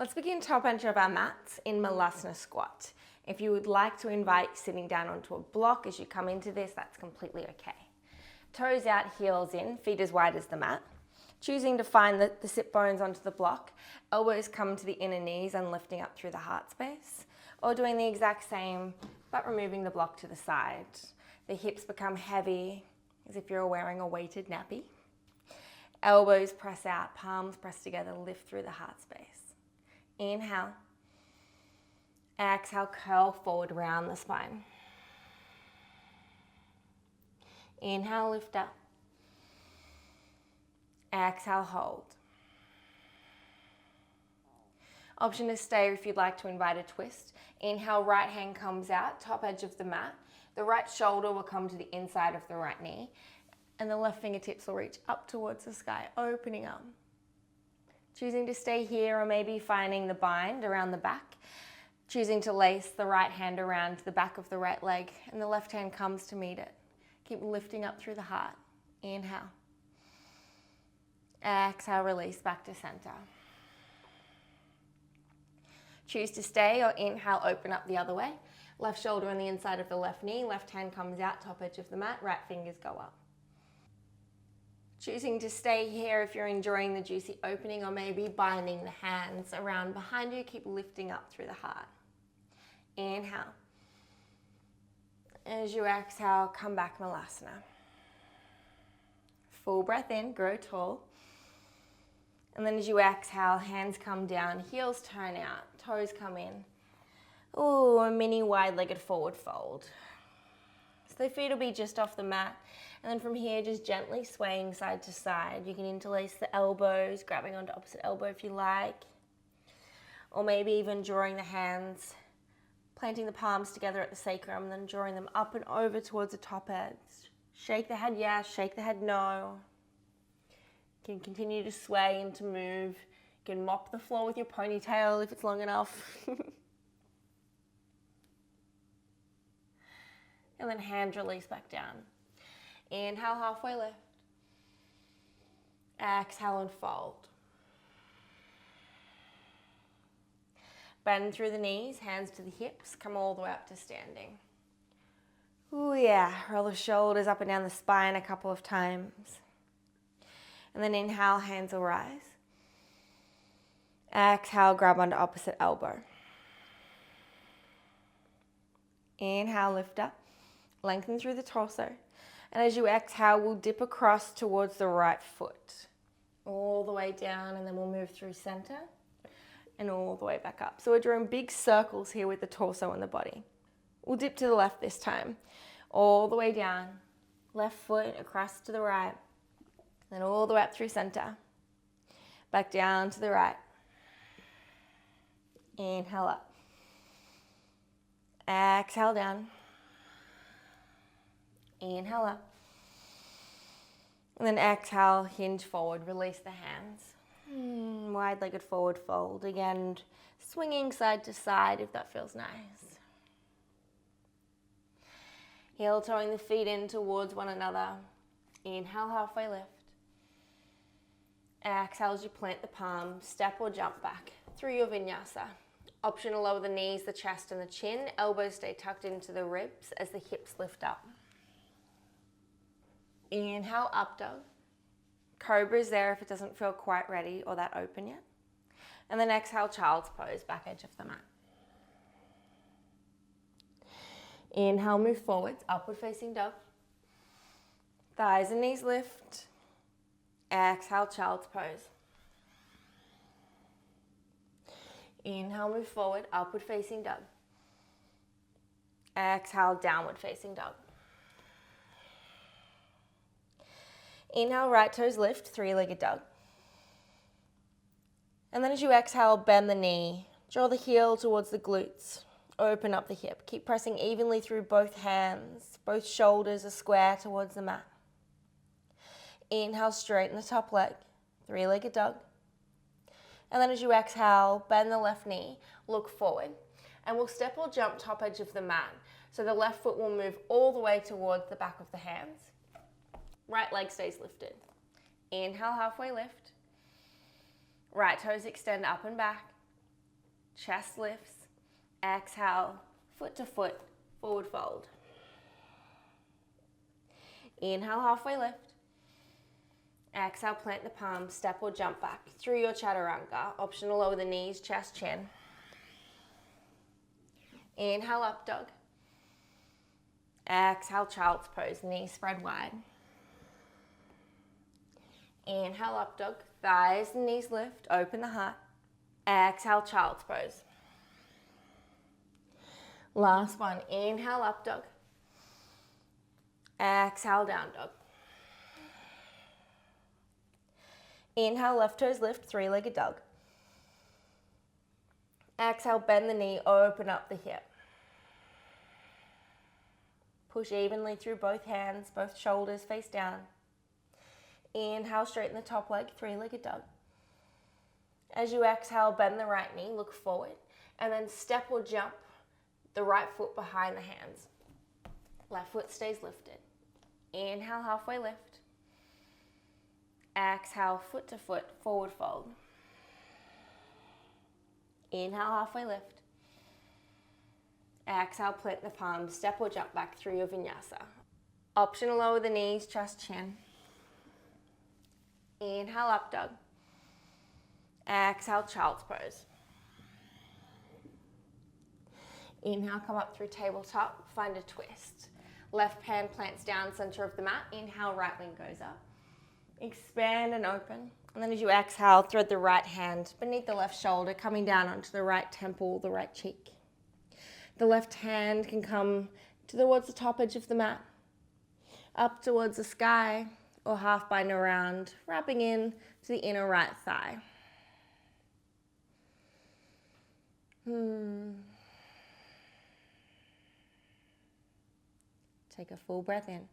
Let's begin top edge of our mats in Malasana squat. If you would like to invite sitting down onto a block as you come into this, that's completely okay. Toes out, heels in, feet as wide as the mat. Choosing to find the sit bones onto the block, elbows come to the inner knees and lifting up through the heart space, or doing the exact same but removing the block to the side. The hips become heavy as if you're wearing a weighted nappy. Elbows press out, palms press together, lift through the heart space. Inhale. Exhale, curl forward, round the spine. Inhale, lift up. Exhale, hold. Option to stay if you'd like to invite a twist. Inhale, right hand comes out, top edge of the mat. The right shoulder will come to the inside of the right knee, and the left fingertips will reach up towards the sky, opening up. Choosing to stay here, or maybe finding the bind around the back. Choosing to lace the right hand around the back of the right leg, and the left hand comes to meet it. Keep lifting up through the heart. Inhale. Exhale, release back to center. Choose to stay, or inhale, open up the other way. Left shoulder on the inside of the left knee, left hand comes out, top edge of the mat, right fingers go up. Choosing to stay here if you're enjoying the juicy opening, or maybe binding the hands around behind you, keep lifting up through the heart. Inhale. As you exhale, come back Malasana. Full breath in, grow tall. And then as you exhale, hands come down, heels turn out, toes come in. Ooh, a mini wide-legged forward fold. So the feet will be just off the mat. And then from here, just gently swaying side to side. You can interlace the elbows, grabbing onto opposite elbow if you like. Or maybe even drawing the hands, planting the palms together at the sacrum, and then drawing them up and over towards the top edge. Shake the head yes, shake the head no. You can continue to sway and to move. You can mop the floor with your ponytail if it's long enough. And then hand release back down. Inhale, halfway lift. Exhale and fold. Bend through the knees, hands to the hips, come all the way up to standing. Ooh yeah, roll the shoulders up and down the spine a couple of times. And then inhale, hands will rise. Exhale, grab onto opposite elbow. Inhale, lift up. Lengthen through the torso. And as you exhale, we'll dip across towards the right foot. All the way down, and then we'll move through center and all the way back up. So we're drawing big circles here with the torso and the body. We'll dip to the left this time. All the way down. Left foot across to the right. Then all the way up through center. Back down to the right. Inhale up. Exhale down. Inhale up. And then exhale, hinge forward, release the hands. Wide-legged forward fold. Again, swinging side to side if that feels nice. Heel toeing the feet in towards one another. Inhale, halfway lift. Exhale as you plant the palms, step or jump back through your vinyasa. Option to lower the knees, the chest and the chin. Elbows stay tucked into the ribs as the hips lift up. Inhale, up dog. Cobra's there if it doesn't feel quite ready or that open yet. And then exhale, child's pose, back edge of the mat. Inhale, move forwards, upward facing dog. Thighs and knees lift. Exhale, child's pose. Inhale, move forward, upward facing dog. Exhale, downward facing dog. Inhale, right toes lift, three-legged dog. And then as you exhale, bend the knee. Draw the heel towards the glutes. Open up the hip. Keep pressing evenly through both hands. Both shoulders are square towards the mat. Inhale, straighten the top leg. Three-legged dog. And then as you exhale, bend the left knee. Look forward. And we'll step or jump top edge of the mat. So the left foot will move all the way towards the back of the hands. Right leg stays lifted. Inhale, halfway lift. Right toes extend up and back. chest lifts. Exhale, foot to foot, forward fold. Inhale, halfway lift. Exhale, plant the palms, step or jump back through your chaturanga. Optional lower the knees, chest, chin. Inhale, up dog. Exhale, child's pose, knees spread wide. Inhale, up dog, thighs and knees lift, open the heart. Exhale, child's pose. Last one, inhale, up dog. Exhale, down dog. Inhale, left toes lift, three-legged dog. Exhale, bend the knee, open up the hip. Push evenly through both hands, both shoulders face down. Inhale, straighten the top leg, three-legged dog. As you exhale, bend the right knee, look forward, and then step or jump the right foot behind the hands. Left foot stays lifted. Inhale, halfway lift. Exhale, foot to foot, forward fold. Inhale, halfway lift. Exhale, plant the palms, step or jump back through your vinyasa. Optional lower the knees, chest, chin. Inhale, up dog. Exhale, child's pose. Inhale, come up through tabletop, find a twist. Left hand plants down, center of the mat. Inhale, right wing goes up. Expand and open. And then as you exhale, thread the right hand beneath the left shoulder, coming down onto the right temple, the right cheek. The left hand can come towards the top edge of the mat, up towards the sky, or half bind around, wrapping in to the inner right thigh. Take a full breath in.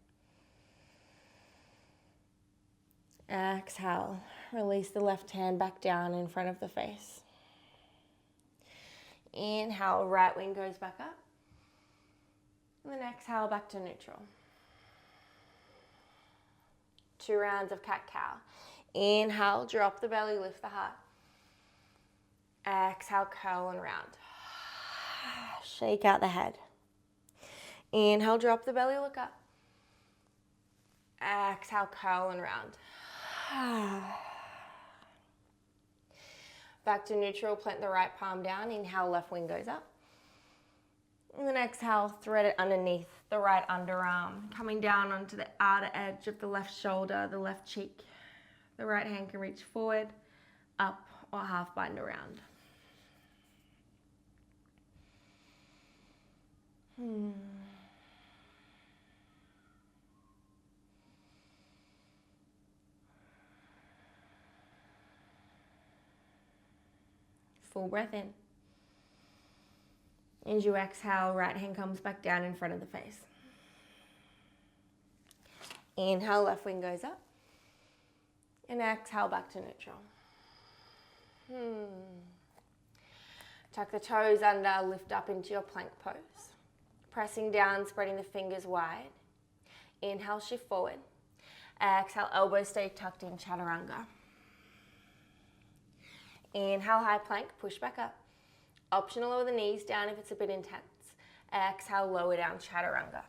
Exhale, release the left hand back down in front of the face. Inhale, right wing goes back up. And then exhale, back to neutral. 2 rounds of cat-cow. Inhale, drop the belly, lift the heart. Exhale, curl and round. Shake out the head. Inhale, drop the belly, look up. Exhale, curl and round. Back to neutral, plant the right palm down. Inhale, left wing goes up. And then exhale, thread it underneath the right underarm, coming down onto the outer edge of the left shoulder, the left cheek. The right hand can reach forward, up, or half bind around. Full breath in. As you exhale, right hand comes back down in front of the face. Inhale, left wing goes up. And exhale, back to neutral. Tuck the toes under, lift up into your plank pose. Pressing down, spreading the fingers wide. Inhale, shift forward. Exhale, elbows stay tucked in chaturanga. Inhale, high plank, push back up. Optional lower the knees down if it's a bit intense. Exhale, lower down, chaturanga.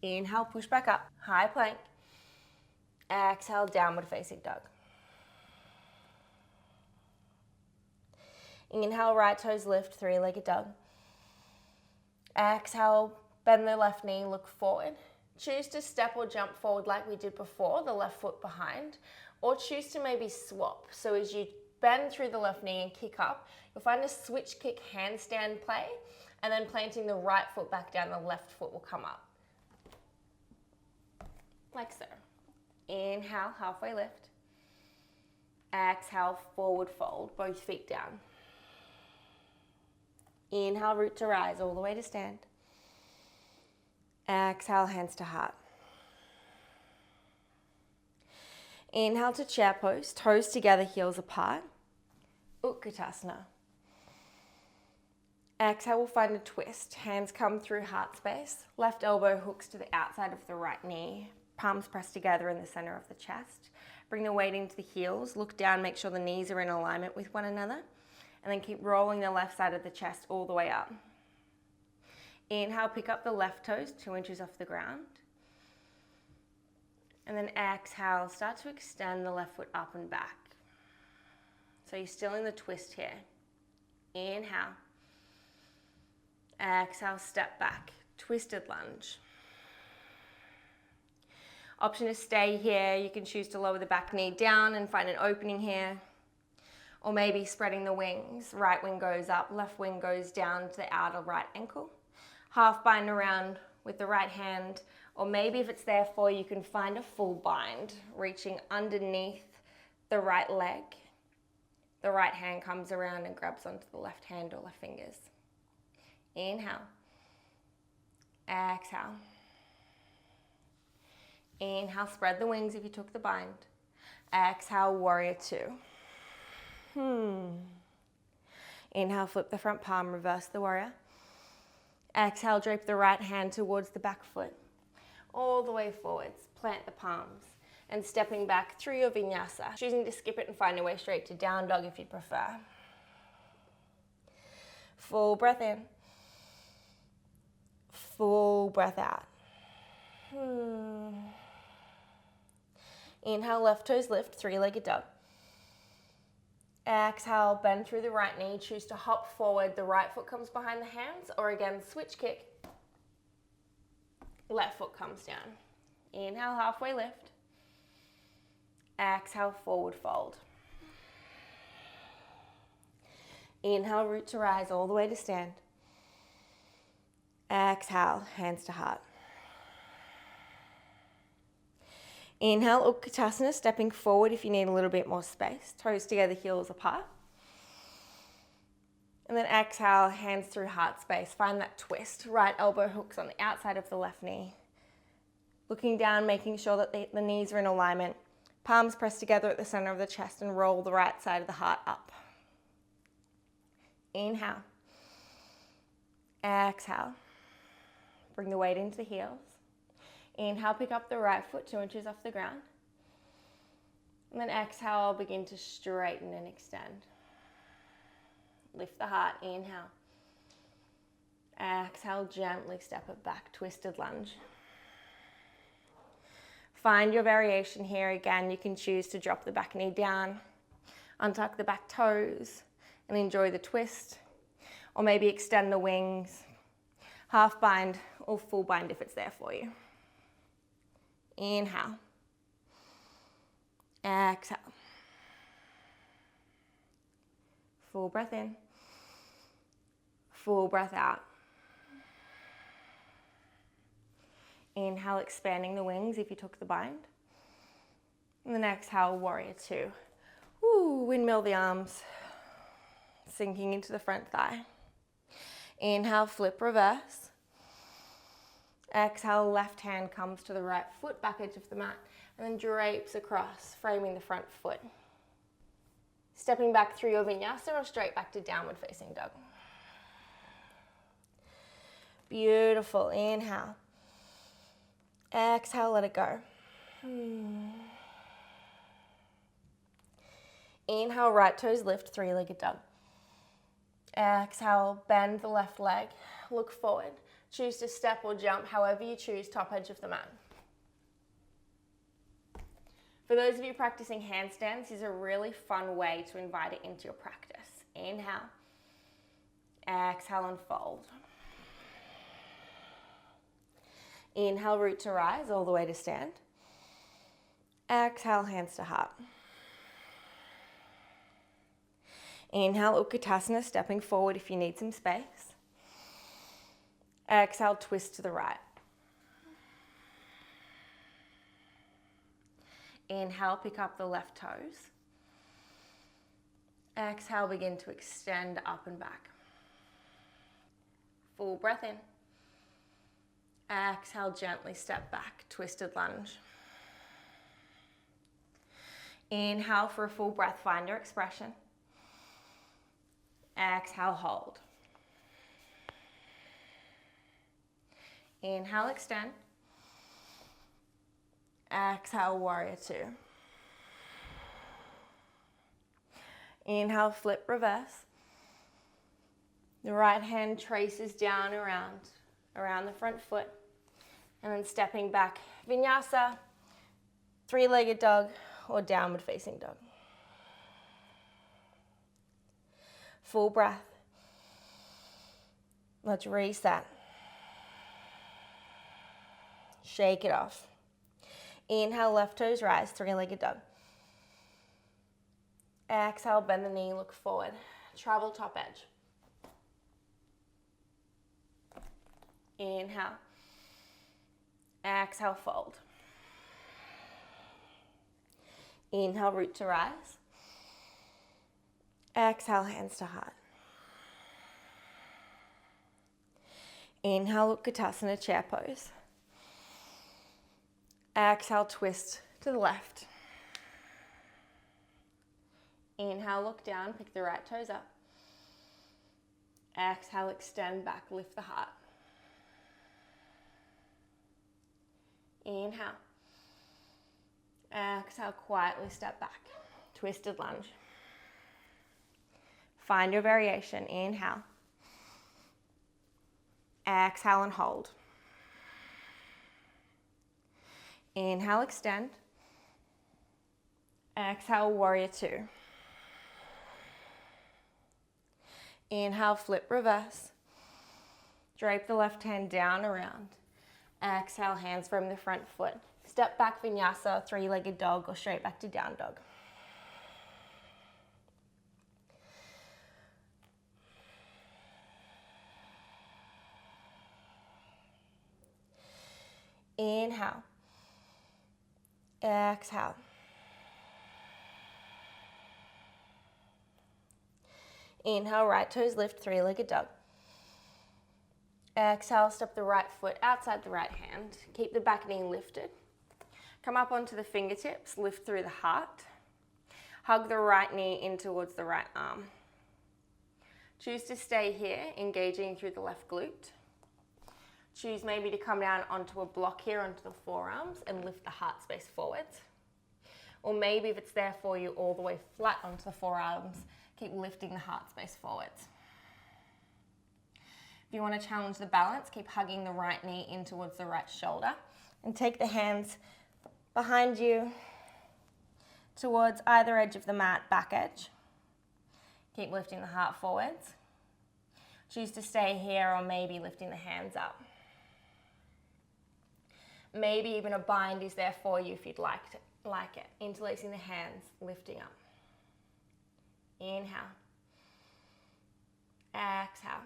Inhale, push back up, high plank. Exhale, downward facing dog. Inhale, right toes lift, three-legged dog. Exhale, bend the left knee, look forward. Choose to step or jump forward like we did before, the left foot behind, or choose to maybe swap. So as you bend through the left knee and kick up, you'll find a switch kick handstand play, and then planting the right foot back down, the left foot will come up. Like so. Inhale, halfway lift. Exhale, forward fold, both feet down. Inhale, root to rise, all the way to stand. Exhale, hands to heart. Inhale to chair pose, toes together, heels apart. Utkatasana. Exhale, we'll find a twist. Hands come through heart space. Left elbow hooks to the outside of the right knee. Palms pressed together in the center of the chest. Bring the weight into the heels. Look down, make sure the knees are in alignment with one another. And then keep rolling the left side of the chest all the way up. Inhale, pick up the left toes 2 inches off the ground. And then exhale, start to extend the left foot up and back. So you're still in the twist here. Inhale. Exhale, step back, twisted lunge. Option to stay here. You can choose to lower the back knee down and find an opening here. Or maybe spreading the wings. Right wing goes up, left wing goes down to the outer right ankle. Half bind around with the right hand. Or maybe if it's there for you, you can find a full bind, reaching underneath the right leg. The right hand comes around and grabs onto the left hand or left fingers. Inhale. Exhale. Inhale, spread the wings if you took the bind. Exhale, warrior two. Inhale, flip the front palm, reverse the warrior. Exhale, drape the right hand towards the back foot. All the way forwards, plant the palms. And stepping back through your vinyasa. Choosing to skip it and find your way straight to down dog if you prefer. Full breath in. Full breath out. Inhale, left toes lift, three-legged dog. Exhale, bend through the right knee. Choose to hop forward. The right foot comes behind the hands, or again, switch kick. Left foot comes down. Inhale, halfway lift. Exhale, forward fold. Inhale, root to rise all the way to stand. Exhale, hands to heart. Inhale, Utkatasana, stepping forward if you need a little bit more space. Toes together, heels apart. And then exhale, hands through heart space. Find that twist. Right elbow hooks on the outside of the left knee. Looking down, making sure that the knees are in alignment. Palms pressed together at the center of the chest and roll the right side of the heart up. Inhale. Exhale. Bring the weight into the heels. Inhale, pick up the right foot 2 inches off the ground. And then exhale, begin to straighten and extend. Lift the heart, inhale. Exhale, gently step it back, twisted lunge. Find your variation here. Again, you can choose to drop the back knee down, untuck the back toes, and enjoy the twist. Or maybe extend the wings, half bind or full bind if it's there for you. Inhale. Exhale. Full breath in. Full breath out. Inhale, expanding the wings if you took the bind. And then exhale, warrior two. Woo, windmill the arms. Sinking into the front thigh. Inhale, flip reverse. Exhale, left hand comes to the right foot, back edge of the mat, and then drapes across, framing the front foot. Stepping back through your vinyasa or straight back to downward facing dog. Beautiful, inhale. Exhale, let it go. Inhale, right toes lift, three-legged dog. Exhale, bend the left leg, look forward. Choose to step or jump, however you choose, top edge of the mat. For those of you practicing handstands, this is a really fun way to invite it into your practice. Inhale, exhale and fold. Inhale, root to rise all the way to stand. Exhale, hands to heart. Inhale, Utkatasana, stepping forward if you need some space. Exhale, twist to the right. Inhale, pick up the left toes. Exhale, begin to extend up and back. Full breath in. Exhale, gently step back, twisted lunge. Inhale for a full breath, find your expression. Exhale, hold. Inhale, extend. Exhale, warrior two. Inhale, flip reverse. The right hand traces down around the front foot, and then stepping back, vinyasa, three-legged dog, or downward facing dog. Full breath. Let's reset. Shake it off. Inhale, left toes rise, three-legged dog. Exhale, bend the knee, look forward. Travel top edge. Inhale. Exhale, fold. Inhale, root to rise. Exhale, hands to heart. Inhale, Utkatasana, chair pose. Exhale, twist to the left. Inhale, look down, pick the right toes up. Exhale, extend back, lift the heart. Inhale. Exhale, quietly step back. Twisted lunge. Find your variation. Inhale. Exhale and hold. Inhale, extend. Exhale, warrior two. Inhale, flip, reverse. Drape the left hand down, around. Exhale, hands from the front foot. Step back, vinyasa, three-legged dog, or straight back to down dog. Inhale. Exhale. Inhale, right toes lift, three-legged dog. Exhale, step the right foot outside the right hand. Keep the back knee lifted. Come up onto the fingertips, lift through the heart. Hug the right knee in towards the right arm. Choose to stay here, engaging through the left glute. Choose maybe to come down onto a block here, onto the forearms, and lift the heart space forwards. Or maybe if it's there for you, all the way flat onto the forearms, keep lifting the heart space forwards. If you want to challenge the balance, keep hugging the right knee in towards the right shoulder, and take the hands behind you towards either edge of the mat, back edge. Keep lifting the heart forwards. Choose to stay here, or maybe lifting the hands up. Maybe even a bind is there for you if you'd like it. Interlacing the hands, lifting up. Inhale. Exhale.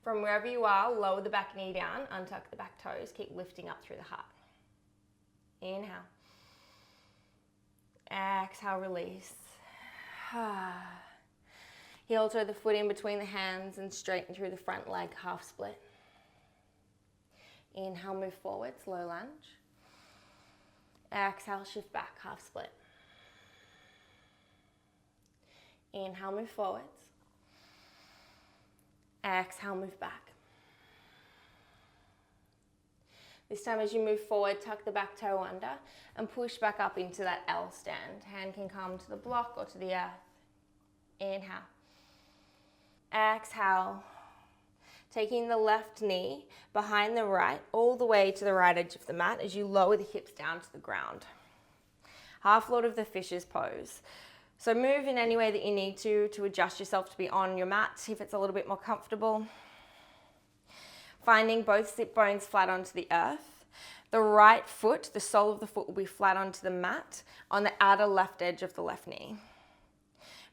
From wherever you are, lower the back knee down, untuck the back toes, keep lifting up through the heart. Inhale. Exhale, release. Heel toe the foot in between the hands and straighten through the front leg, half split. Inhale, move forward, slow lunge. Exhale, shift back, half split. Inhale, move forwards. Exhale, move back. This time as you move forward, tuck the back toe under and push back up into that L stand. Hand can come to the block or to the earth. Inhale. Exhale. Taking the left knee behind the right, all the way to the right edge of the mat as you lower the hips down to the ground. Half Lord of the Fishes pose. So move in any way that you need to adjust yourself to be on your mat, see if it's a little bit more comfortable. Finding both sit bones flat onto the earth. The right foot, the sole of the foot will be flat onto the mat on the outer left edge of the left knee.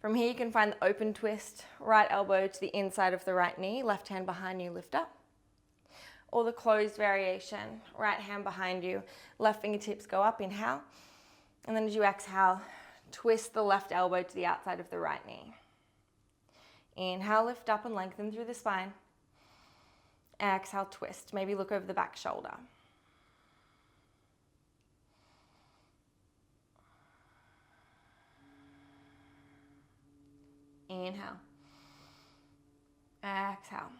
From here you can find the open twist, right elbow to the inside of the right knee, left hand behind you, lift up. Or the closed variation, right hand behind you, left fingertips go up, inhale. And then as you exhale, twist the left elbow to the outside of the right knee. Inhale, lift up and lengthen through the spine. Exhale, twist. Maybe look over the back shoulder. Inhale. Exhale.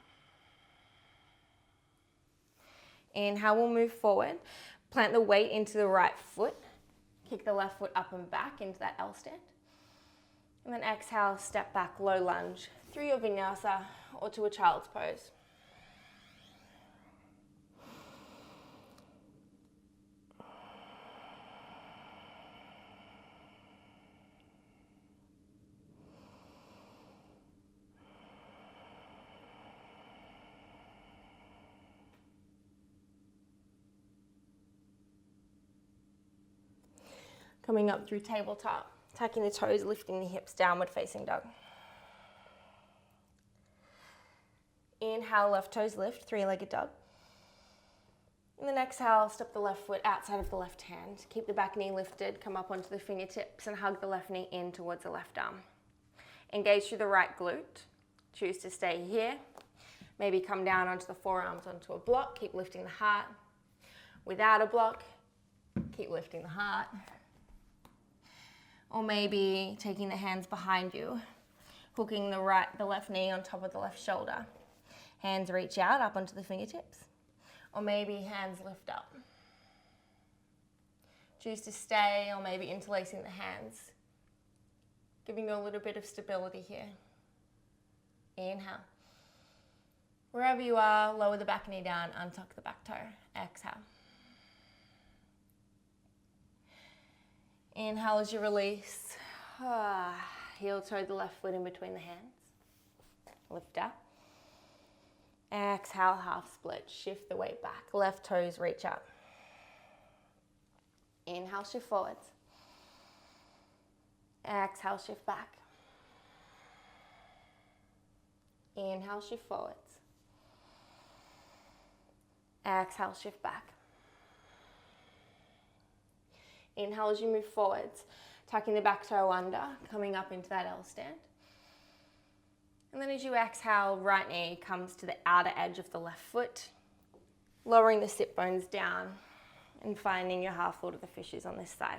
Inhale, we'll move forward. Plant the weight into the right foot. Kick the left foot up and back into that L stand. And then exhale, step back, low lunge, through your vinyasa or to a child's pose. Coming up through tabletop, tucking the toes, lifting the hips, downward facing dog. Inhale, left toes lift, three-legged dog. And then exhale, step the left foot outside of the left hand. Keep the back knee lifted, come up onto the fingertips and hug the left knee in towards the left arm. Engage through the right glute. Choose to stay here. Maybe come down onto the forearms onto a block. Keep lifting the heart. Without a block, keep lifting the heart. Or maybe taking the hands behind you, hooking the left knee on top of the left shoulder. Hands reach out up onto the fingertips. Or maybe hands lift up. Choose to stay or maybe interlacing the hands, giving you a little bit of stability here. Inhale. Wherever you are, lower the back knee down, untuck the back toe. Exhale. Inhale as you release. Heel toe the left foot in between the hands. Lift up. Exhale, half split. Shift the weight back. Left toes reach up. Inhale, shift forwards. Exhale, shift back. Inhale, shift forwards. Exhale, shift back. Inhale as you move forwards, tucking the back toe under, coming up into that L stand. And then as you exhale, right knee comes to the outer edge of the left foot, lowering the sit bones down and finding your half Lord of the Fishes on this side.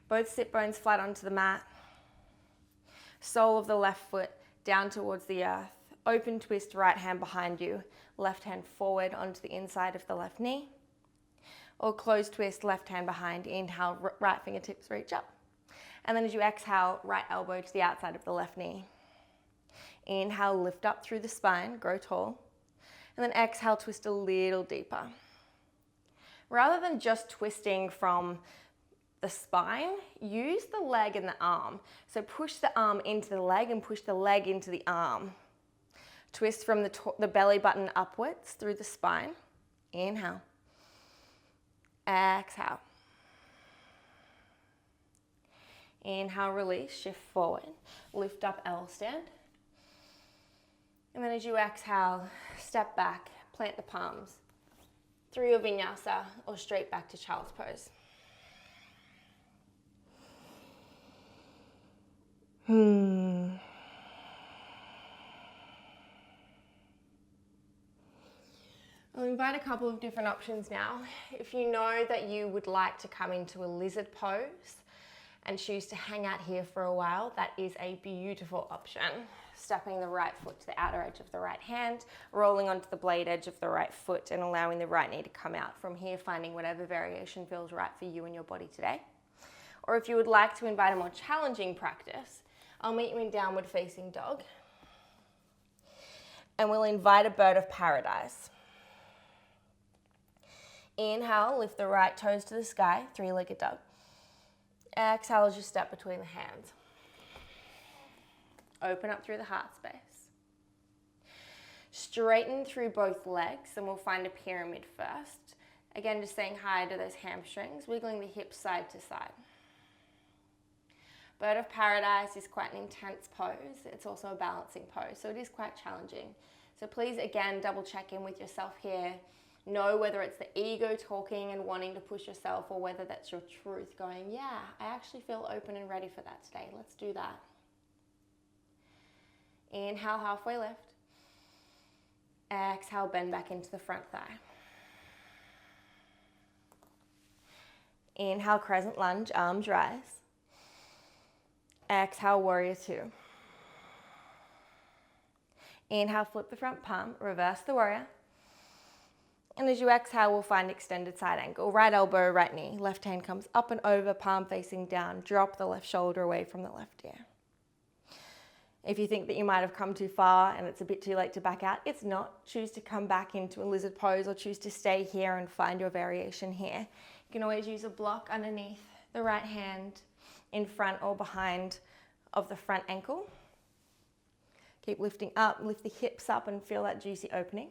Both sit bones flat onto the mat, sole of the left foot down towards the earth, open twist, right hand behind you, left hand forward onto the inside of the left knee. Or closed twist, left hand behind, inhale, right fingertips reach up. And then as you exhale, right elbow to the outside of the left knee. Inhale, lift up through the spine, grow tall. And then exhale, twist a little deeper. Rather than just twisting from the spine, use the leg and the arm. So push the arm into the leg and push the leg into the arm. Twist from the belly button upwards through the spine. Inhale. Exhale. Inhale, release, shift forward. Lift up, L stand. And then as you exhale, step back, plant the palms through your vinyasa or straight back to child's pose. I'll invite a couple of different options now. If you know that you would like to come into a lizard pose and choose to hang out here for a while, that is a beautiful option. Stepping the right foot to the outer edge of the right hand, rolling onto the blade edge of the right foot and allowing the right knee to come out. From here, finding whatever variation feels right for you and your body today. Or if you would like to invite a more challenging practice, I'll meet you in downward facing dog. And we'll invite a bird of paradise. Inhale, lift the right toes to the sky, three-legged dog. Exhale as you step between the hands. Open up through the heart space. Straighten through both legs and we'll find a pyramid first. Again, just saying hi to those hamstrings, wiggling the hips side to side. Bird of paradise is quite an intense pose. It's also a balancing pose, so it is quite challenging. So please, again, double check in with yourself here. Know whether it's the ego talking and wanting to push yourself or whether that's your truth going, yeah, I actually feel open and ready for that today. Let's do that. Inhale, halfway lift. Exhale, bend back into the front thigh. Inhale, crescent lunge, arms rise. Exhale, warrior two. Inhale, flip the front palm, reverse the warrior. And as you exhale, we'll find extended side angle. Right elbow, right knee. Left hand comes up and over, palm facing down. Drop the left shoulder away from the left ear. If you think that you might have come too far and it's a bit too late to back out, it's not. Choose to come back into a lizard pose or choose to stay here and find your variation here. You can always use a block underneath the right hand in front or behind of the front ankle. Keep lifting up, lift the hips up and feel that juicy opening.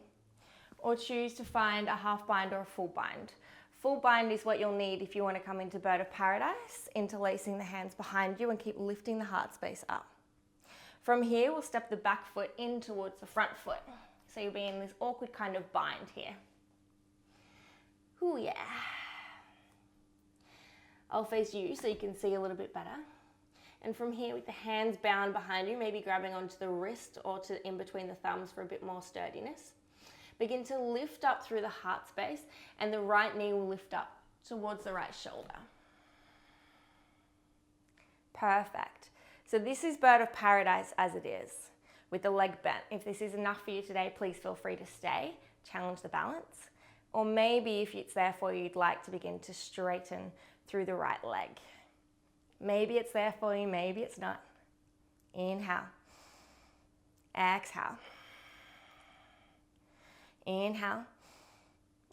Or choose to find a half bind or a full bind. Full bind is what you'll need if you want to come into bird of paradise, interlacing the hands behind you and keep lifting the heart space up. From here, we'll step the back foot in towards the front foot. So you'll be in this awkward kind of bind here. Ooh, yeah. I'll face you so you can see a little bit better. And from here, with the hands bound behind you, maybe grabbing onto the wrist or to in between the thumbs for a bit more sturdiness. Begin to lift up through the heart space and the right knee will lift up towards the right shoulder. Perfect. So this is bird of paradise as it is, with the leg bent. If this is enough for you today, please feel free to stay, challenge the balance. Or maybe if it's there for you, you'd like to begin to straighten through the right leg. Maybe it's there for you, maybe it's not. Inhale. Exhale. Inhale.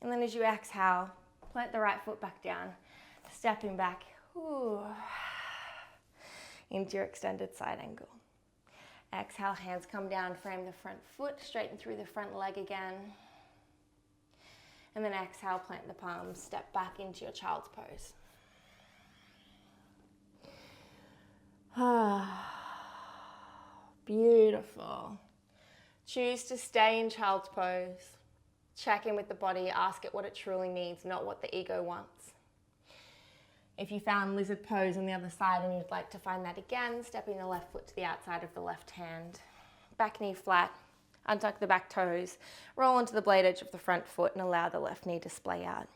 And then as you exhale, plant the right foot back down, stepping back into your extended side angle. Exhale, hands come down, frame the front foot, straighten through the front leg again. And then exhale, plant the palms, step back into your child's pose. Beautiful. Choose to stay in child's pose. Check in with the body, ask it what it truly needs, not what the ego wants. If you found lizard pose on the other side and you'd like to find that again, stepping the left foot to the outside of the left hand. Back knee flat, untuck the back toes, roll onto the blade edge of the front foot and allow the left knee to splay out.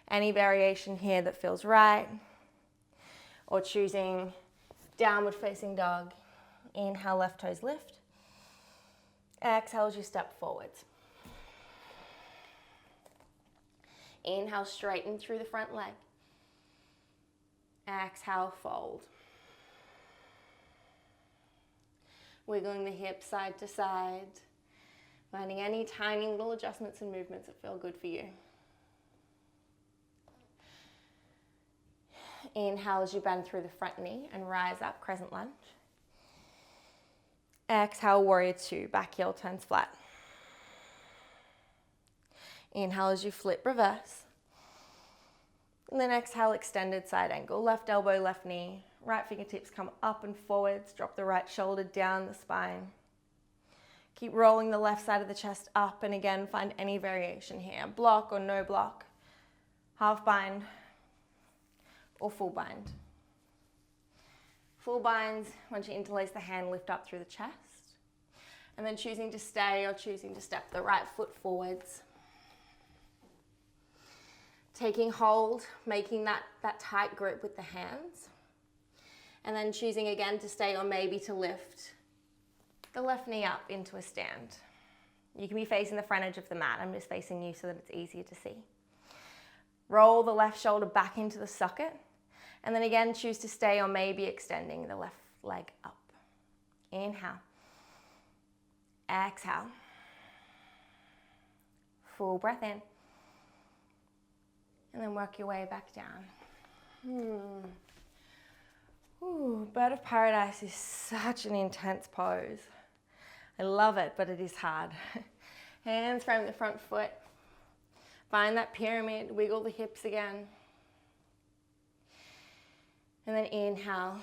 Any variation here that feels right, or choosing downward facing dog. Inhale, left toes lift. Exhale as you step forwards. Inhale, straighten through the front leg. Exhale, fold. Wiggling the hips side to side. Finding any tiny little adjustments and movements that feel good for you. Inhale as you bend through the front knee and rise up, crescent lunge. Exhale, warrior two, back heel turns flat. Inhale as you flip, reverse. And then exhale, extended side angle. Left elbow, left knee. Right fingertips come up and forwards. Drop the right shoulder down the spine. Keep rolling the left side of the chest up, and again, find any variation here. Block or no block. Half bind or full bind. Full binds, once you interlace the hand, lift up through the chest. And then choosing to stay or choosing to step the right foot forwards. Taking hold, making that tight grip with the hands. And then choosing again to stay or maybe to lift the left knee up into a stand. You can be facing the front edge of the mat. I'm just facing you so that it's easier to see. Roll the left shoulder back into the socket. And then again, choose to stay or maybe extending the left leg up. Inhale. Exhale. Full breath in. And then work your way back down. Ooh, bird of paradise is such an intense pose. I love it, but it is hard. Hands frame the front foot. Find that pyramid, wiggle the hips again. And then inhale,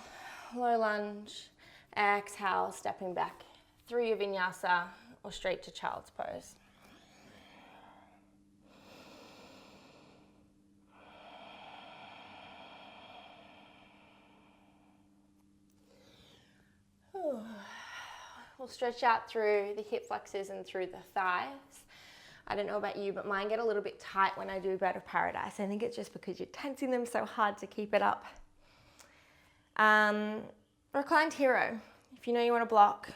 low lunge. Exhale, stepping back through your vinyasa or straight to child's pose. We'll stretch out through the hip flexors and through the thighs. I don't know about you, but mine get a little bit tight when I do bird of paradise. I think it's just because you're tensing them so hard to keep it up. Reclined hero. If you know you want to block,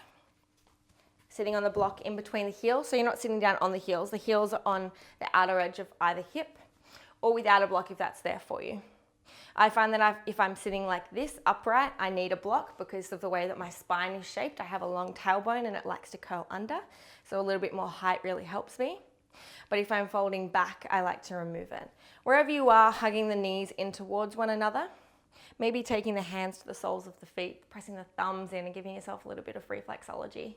sitting on the block in between the heels. So you're not sitting down on the heels. The heels are on the outer edge of either hip, or without a block if that's there for you. I find that if I'm sitting like this upright, I need a block because of the way that my spine is shaped. I have a long tailbone and it likes to curl under, so a little bit more height really helps me. But if I'm folding back, I like to remove it. Wherever you are, hugging the knees in towards one another, maybe taking the hands to the soles of the feet, pressing the thumbs in and giving yourself a little bit of reflexology.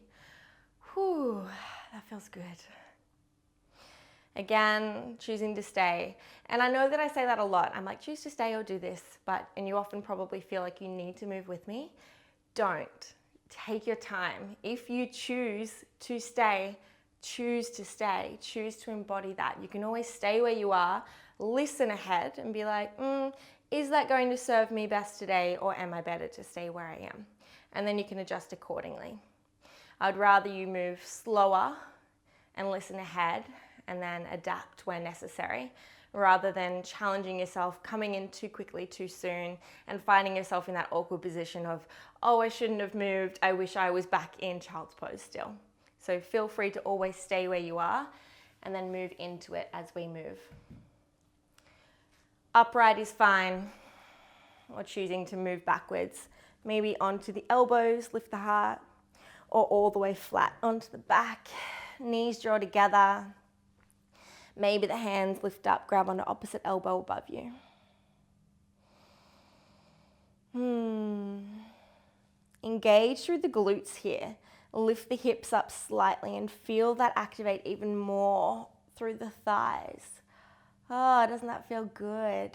Whew, that feels good. Again, choosing to stay. And I know that I say that a lot. I'm like, choose to stay or do this, and you often probably feel like you need to move with me. Don't. Take your time. If you choose to stay, choose to stay. Choose to embody that. You can always stay where you are, listen ahead and be like, is that going to serve me best today, or am I better to stay where I am? And then you can adjust accordingly. I'd rather you move slower and listen ahead and then adapt where necessary, rather than challenging yourself, coming in too quickly, too soon, and finding yourself in that awkward position of, oh, I shouldn't have moved, I wish I was back in child's pose still. So feel free to always stay where you are and then move into it as we move. Upright is fine, or choosing to move backwards, maybe onto the elbows, lift the heart, or all the way flat onto the back. Knees draw together. Maybe the hands lift up, grab onto opposite elbow above you. Engage through the glutes here. Lift the hips up slightly and feel that activate even more through the thighs. Oh, doesn't that feel good?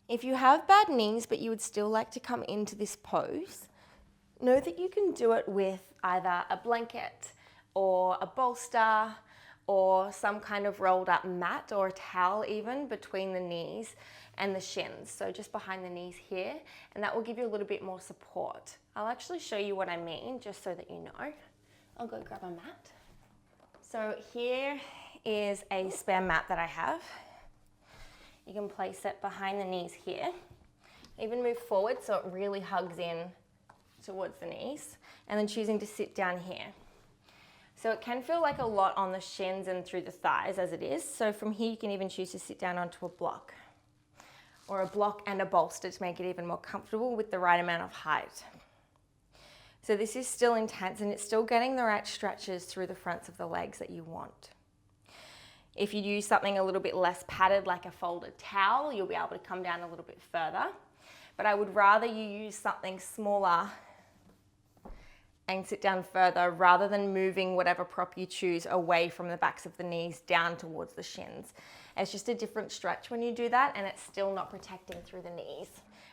If you have bad knees but you would still like to come into this pose, know that you can do it with either a blanket or a bolster or some kind of rolled up mat or a towel even between the knees and the shins. So just behind the knees here, and that will give you a little bit more support. I'll actually show you what I mean just so that you know. I'll go grab a mat. So here is a spare mat that I have. You can place it behind the knees here. Even move forward so it really hugs in towards the knees, and then choosing to sit down here. So it can feel like a lot on the shins and through the thighs as it is. So from here you can even choose to sit down onto a block, or a block and a bolster to make it even more comfortable with the right amount of height. So this is still intense and it's still getting the right stretches through the fronts of the legs that you want. If you use something a little bit less padded, like a folded towel, you'll be able to come down a little bit further. But I would rather you use something smaller and sit down further, rather than moving whatever prop you choose away from the backs of the knees down towards the shins. It's just a different stretch when you do that, and it's still not protecting through the knees.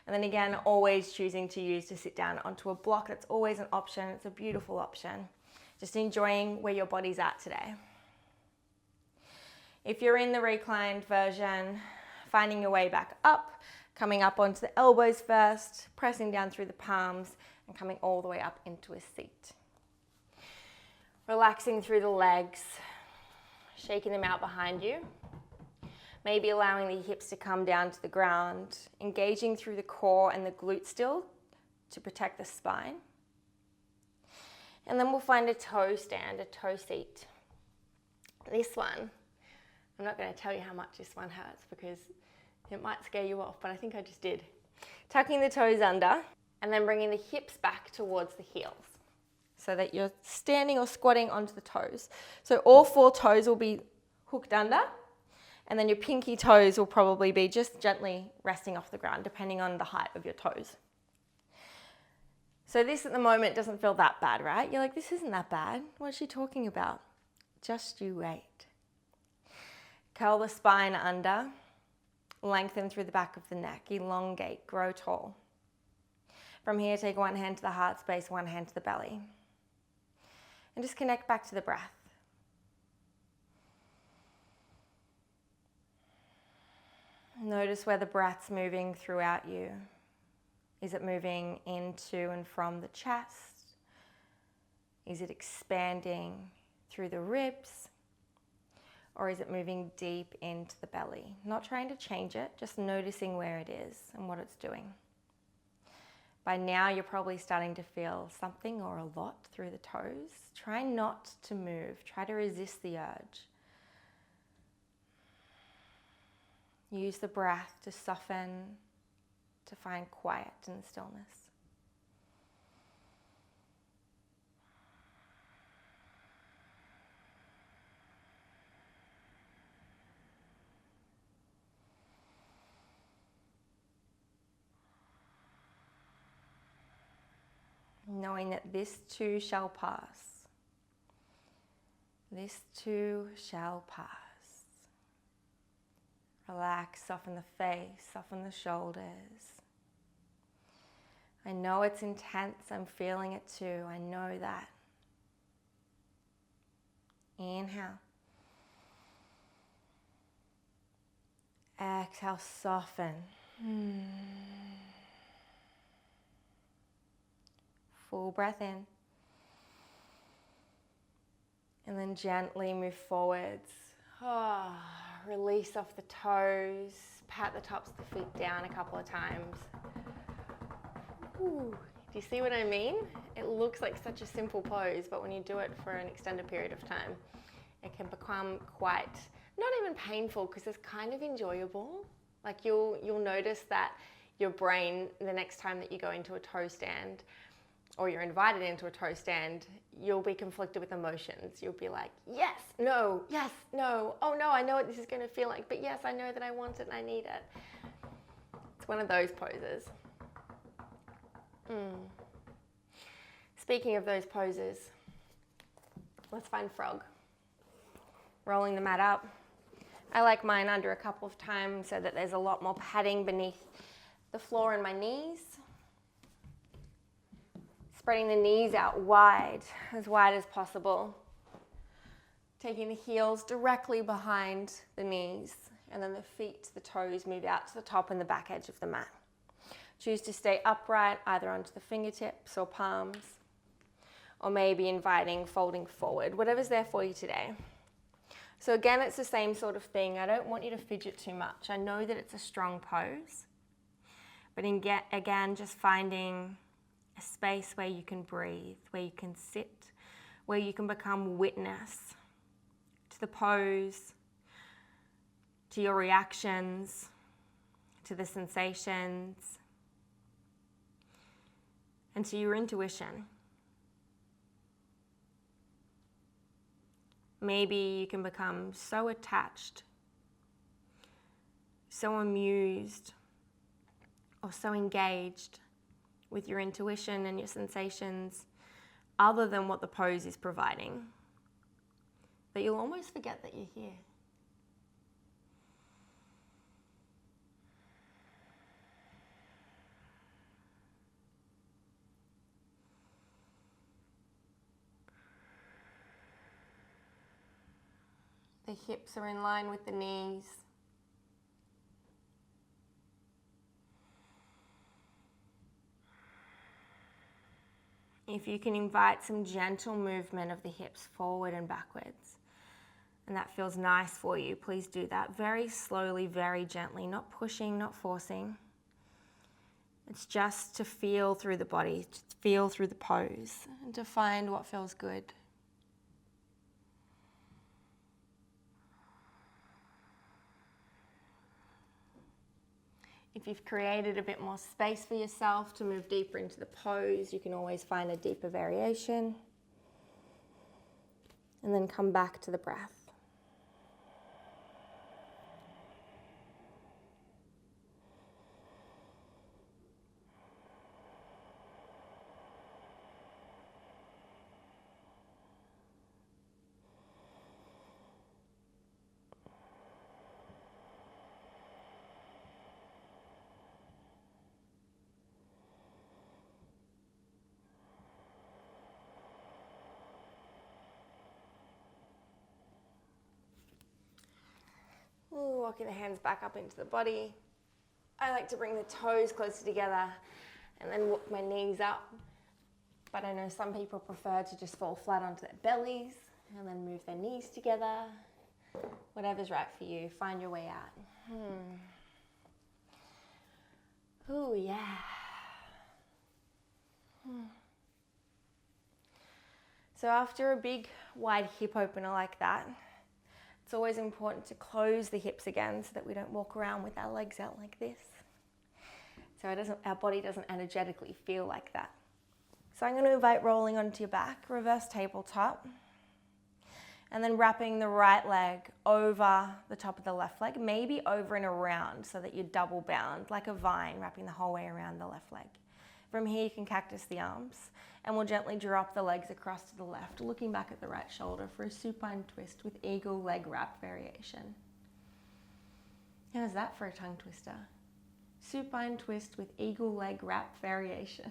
And then again, always choosing to use to sit down onto a block. That's always an option. It's a beautiful option. Just enjoying where your body's at today. If you're in the reclined version, finding your way back up, coming up onto the elbows first, pressing down through the palms, and coming all the way up into a seat. Relaxing through the legs, shaking them out behind you. Maybe allowing the hips to come down to the ground, engaging through the core and the glute still to protect the spine. And then we'll find a toe stand, a toe seat. This one, I'm not going to tell you how much this one hurts because it might scare you off, but I think I just did. Tucking the toes under and then bringing the hips back towards the heels so that you're standing or squatting onto the toes. So all 4 toes will be hooked under, and then your pinky toes will probably be just gently resting off the ground depending on the height of your toes. So this at the moment doesn't feel that bad, right? You're like, this isn't that bad. What's she talking about? Just you wait. Curl the spine under, lengthen through the back of the neck, elongate, grow tall. From here, take one hand to the heart space, one hand to the belly. And just connect back to the breath. Notice where the breath's moving throughout you. Is it moving into and from the chest? Is it expanding through the ribs? Or is it moving deep into the belly? Not trying to change it, just noticing where it is and what it's doing. By now, you're probably starting to feel something or a lot through the toes. Try not to move. Try to resist the urge. Use the breath to soften, to find quiet and stillness. Knowing that this too shall pass. This too shall pass. Relax, soften the face, soften the shoulders. I know it's intense, I'm feeling it too, I know that. Inhale. Exhale, soften. Full breath in. And then gently move forwards. Release off the toes. Pat the tops of the feet down a couple of times. Ooh. Do you see what I mean? It looks like such a simple pose, but when you do it for an extended period of time, it can become quite, not even painful, because it's kind of enjoyable. Like you'll notice that your brain, the next time that you go into a toe stand, or you're invited into a toe stand, you'll be conflicted with emotions. You'll be like, yes, no, oh no, I know what this is going to feel like, but yes, I know that I want it and I need it. It's one of those poses. Speaking of those poses, let's find frog. Rolling the mat up. I like mine under a couple of times so that there's a lot more padding beneath the floor and my knees. Spreading the knees out wide as possible. Taking the heels directly behind the knees, and then the feet, the toes move out to the top and the back edge of the mat. Choose to stay upright, either onto the fingertips or palms, or maybe inviting folding forward, whatever's there for you today. So again, it's the same sort of thing. I don't want you to fidget too much. I know that it's a strong pose, but again, just finding a space where you can breathe, where you can sit, where you can become witness to the pose, to your reactions, to the sensations, and to your intuition. Maybe you can become so attached, so amused, or so engaged with your intuition and your sensations other than what the pose is providing, that you'll almost forget that you're here. The hips are in line with the knees. If you can invite some gentle movement of the hips forward and backwards, and that feels nice for you, please do that very slowly, very gently, not pushing, not forcing. It's just to feel through the body, to feel through the pose, and to find what feels good. If you've created a bit more space for yourself to move deeper into the pose, you can always find a deeper variation. And then come back to the breath. Ooh, walking the hands back up into the body. I like to bring the toes closer together and then walk my knees up. But I know some people prefer to just fall flat onto their bellies and then move their knees together. Whatever's right for you, find your way out. Ooh, yeah. So after a big wide hip opener like that, it's always important to close the hips again so that we don't walk around with our legs out like this. So our body doesn't energetically feel like that. So I'm going to invite rolling onto your back, reverse tabletop, and then wrapping the right leg over the top of the left leg, maybe over and around so that you're double bound, like a vine, wrapping the whole way around the left leg. From here you can cactus the arms, and we'll gently drop the legs across to the left, looking back at the right shoulder for a supine twist with eagle leg wrap variation. How's that for a tongue twister? Supine twist with eagle leg wrap variation.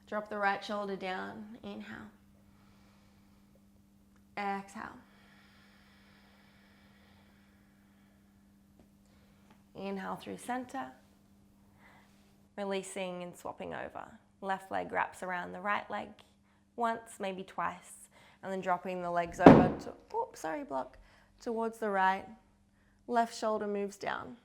Drop the right shoulder down, inhale. Exhale. Inhale through center. Releasing and swapping over. Left leg wraps around the right leg once, maybe twice, and then dropping the legs over to, towards the right. Left shoulder moves down.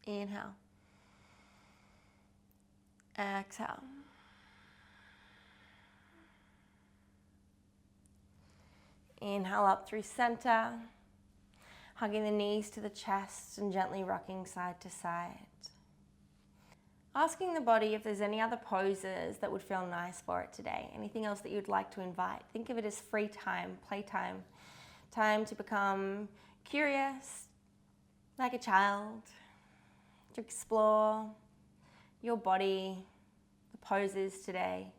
Inhale. Exhale. Inhale up through center, hugging the knees to the chest and gently rocking side to side. Asking the body if there's any other poses that would feel nice for it today. Anything else that you'd like to invite. Think of it as free time, playtime. Time to become curious, like a child, to explore your body, the poses today.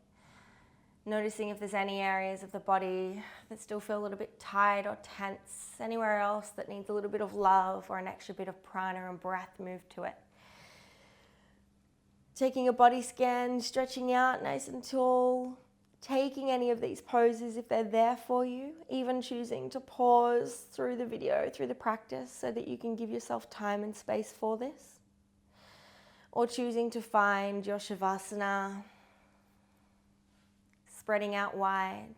Noticing if there's any areas of the body that still feel a little bit tight or tense, anywhere else that needs a little bit of love or an extra bit of prana and breath move to it. Taking a body scan, stretching out nice and tall, taking any of these poses if they're there for you, even choosing to pause through the video, through the practice so that you can give yourself time and space for this. Or choosing to find your shavasana, spreading out wide,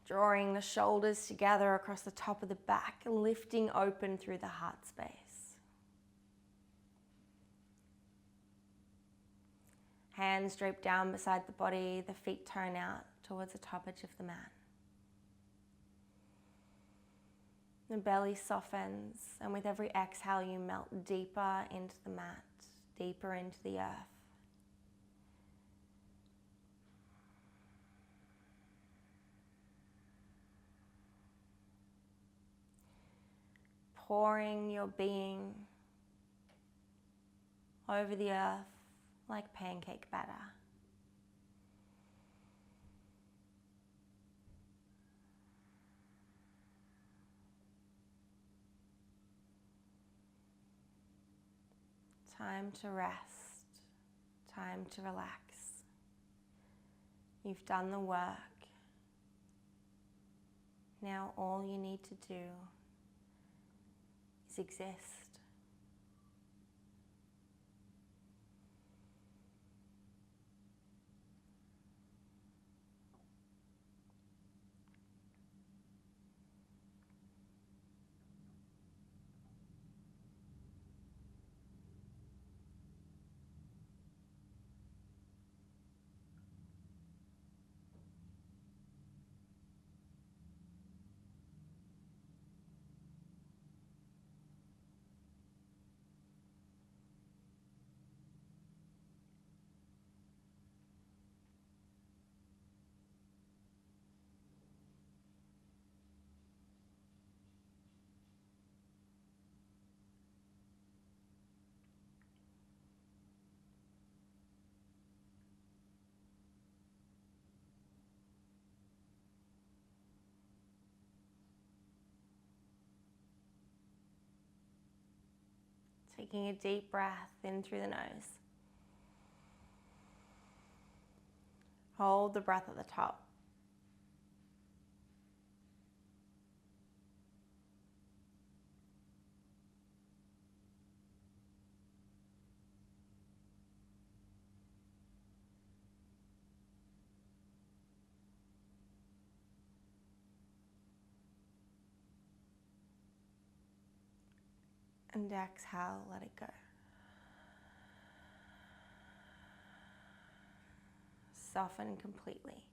drawing the shoulders together across the top of the back, lifting open through the heart space. Hands drape down beside the body, the feet turn out towards the top edge of the mat. The belly softens, and with every exhale you melt deeper into the mat, deeper into the earth. Pouring your being over the earth like pancake batter. Time to rest, time to relax. You've done the work. Now all you need to do is exist. Taking a deep breath in through the nose. Hold the breath at the top. And exhale, let it go. Soften completely.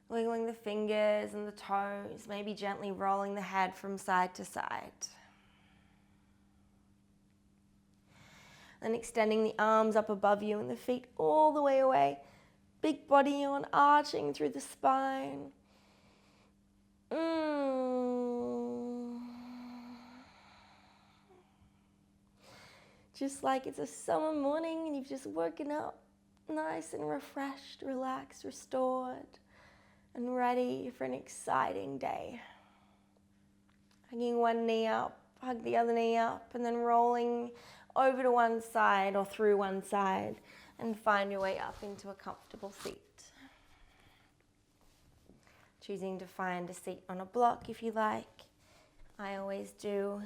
Wiggling the fingers and the toes, maybe gently rolling the head from side to side. Then extending the arms up above you and the feet all the way away. Big body yawn arching through the spine. Just like it's a summer morning and you've just woken up nice and refreshed, relaxed, restored, and ready for an exciting day. Hugging one knee up, hug the other knee up, and then rolling over to one side or through one side and find your way up into a comfortable seat. Choosing to find a seat on a block if you like. I always do.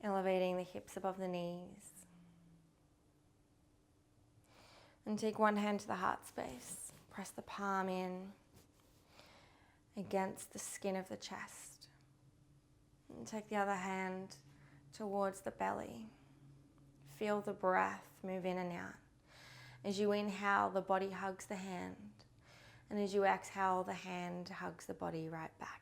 Elevating the hips above the knees. And take one hand to the heart space. Press the palm in against the skin of the chest. And take the other hand towards the belly. Feel the breath move in and out. As you inhale, the body hugs the hand. And as you exhale, the hand hugs the body right back.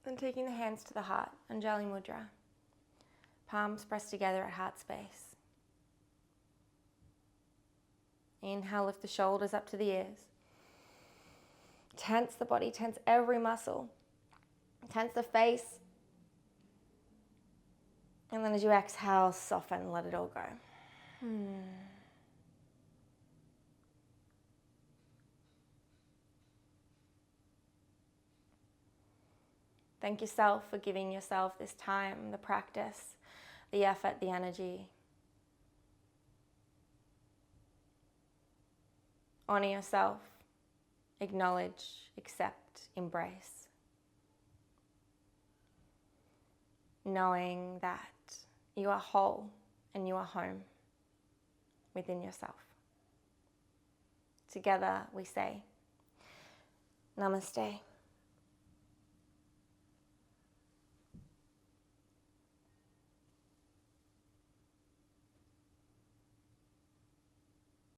Then taking the hands to the heart, Anjali Mudra. Palms pressed together at heart space. Inhale, lift the shoulders up to the ears. Tense the body, tense every muscle. Tense the face. And then as you exhale, soften, let it all go. Thank yourself for giving yourself this time, the practice, the effort, the energy. Honor yourself, acknowledge, accept, embrace. Knowing that you are whole and you are home within yourself. Together we say, Namaste.